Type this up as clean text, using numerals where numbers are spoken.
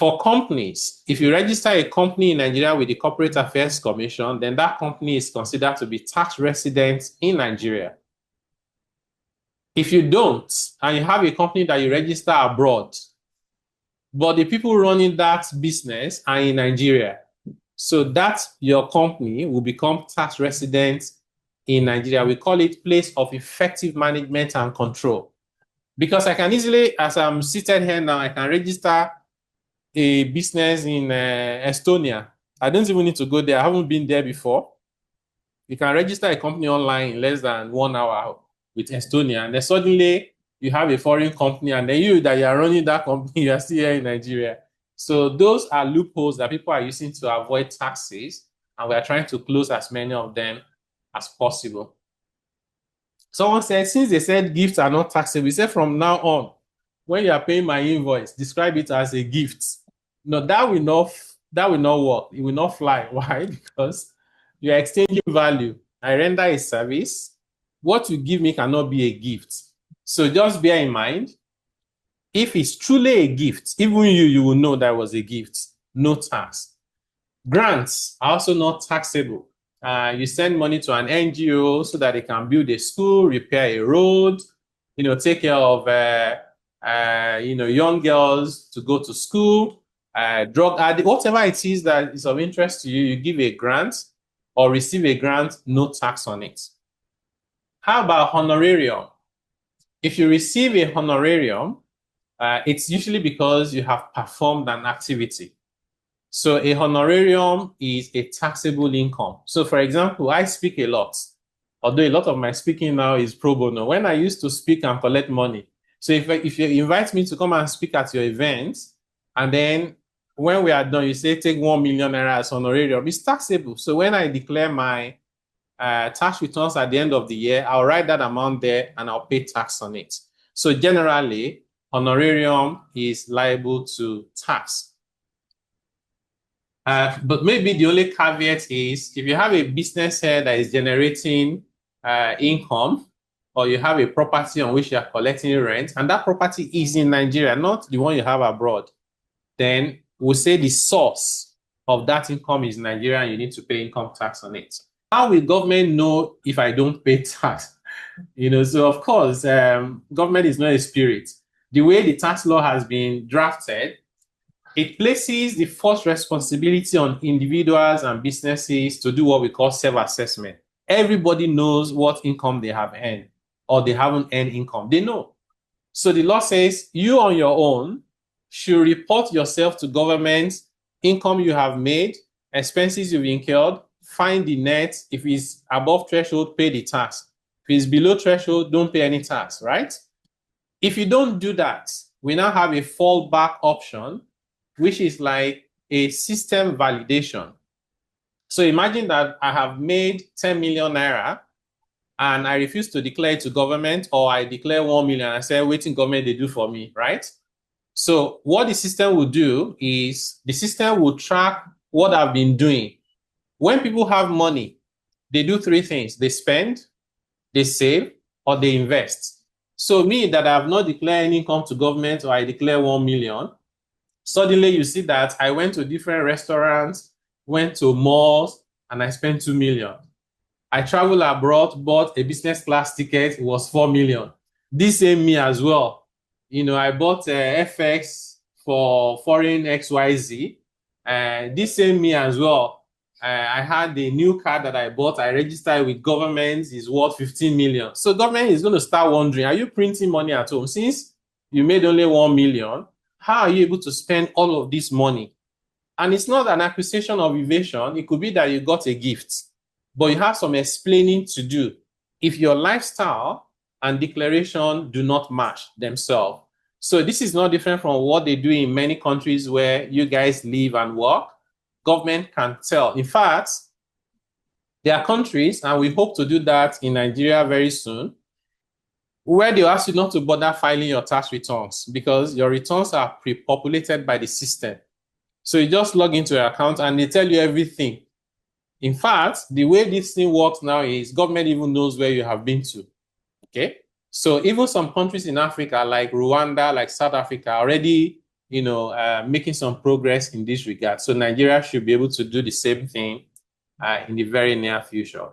For companies, if you register a company in Nigeria with the Corporate Affairs Commission, then that company is considered to be tax resident in Nigeria. If you don't, and you have a company that you register abroad, but the people running that business are in Nigeria, so that your company will become tax resident in Nigeria. We call it place of effective management and control. Because I can easily, as I'm seated here now, I can register a business in Estonia. I don't even need to go there. I haven't been there before. You can register a company online in less than 1 hour with Estonia, and then suddenly you have a foreign company, and then you are running that company, you are still here in Nigeria. So those are loopholes that people are using to avoid taxes, and we are trying to close as many of them as possible. Someone said, since they said gifts are not taxable, we said from now on, when you are paying my invoice, describe it as a gift. No, that will not work. It will not fly. Why? Because you are exchanging value. I render a service. What you give me cannot be a gift. So just bear in mind, if it's truly a gift, even you will know that was a gift. No tax. Grants are also not taxable. You send money to an NGO so that they can build a school, repair a road, take care of young girls to go to school, drug addict, whatever it is that is of interest to you, you give a grant or receive a grant, no tax on it. How about honorarium? If you receive a honorarium, it's usually because you have performed an activity. So a honorarium is a taxable income. So for example, I speak a lot, although a lot of my speaking now is pro bono. When I used to speak and collect money, so if you invite me to come and speak at your event, and then when we are done, you say take 1 million naira as honorarium, it's taxable. So when I declare my tax returns at the end of the year, I'll write that amount there and I'll pay tax on it. So generally, honorarium is liable to tax. But maybe the only caveat is if you have a business here that is generating income, or you have a property on which you are collecting rent, and that property is in Nigeria, not the one you have abroad, then we'll say the source of that income is Nigeria and you need to pay income tax on it. How will government know if I don't pay tax? So of course, government is not a spirit. The way the tax law has been drafted, it places the first responsibility on individuals and businesses to do what we call self-assessment. Everybody knows what income they have earned or they haven't earned income. They know. So the law says you on your own should report yourself to government, income you have made, expenses you've incurred, find the net. If it's above threshold, pay the tax. If it's below threshold, don't pay any tax, right? If you don't do that, we now have a fallback option, which is like a system validation. So imagine that I have made 10 million naira and I refuse to declare it to government, or I declare 1 million and I say, waiting government, they do for me, right? So what the system will do is the system will track what I've been doing. When people have money, they do 3 things. They spend, they save, or they invest. So me that I have not declared any income to government, or I declare 1 million, suddenly you see that I went to different restaurants, went to malls, and I spent 2 million. I traveled abroad, bought a business class ticket, it was 4 million. This same me as well. I bought FX for foreign XYZ. This same me as well. I had a new car that I bought. I registered with government, is worth 15 million. So government is going to start wondering, are you printing money at home? Since you made only 1 million, how are you able to spend all of this money? And it's not an accusation of evasion. It could be that you got a gift, but you have some explaining to do. If your lifestyle and declaration do not match themselves. So this is not different from what they do in many countries where you guys live and work. Government can tell. In fact, there are countries, and we hope to do that in Nigeria very soon, where they ask you not to bother filing your tax returns because your returns are pre-populated by the system. So you just log into your account and they tell you everything. In fact, the way this thing works now is government even knows where you have been to. Okay? So even some countries in Africa, like Rwanda, like South Africa, already making some progress in this regard. So Nigeria should be able to do the same thing in the very near future.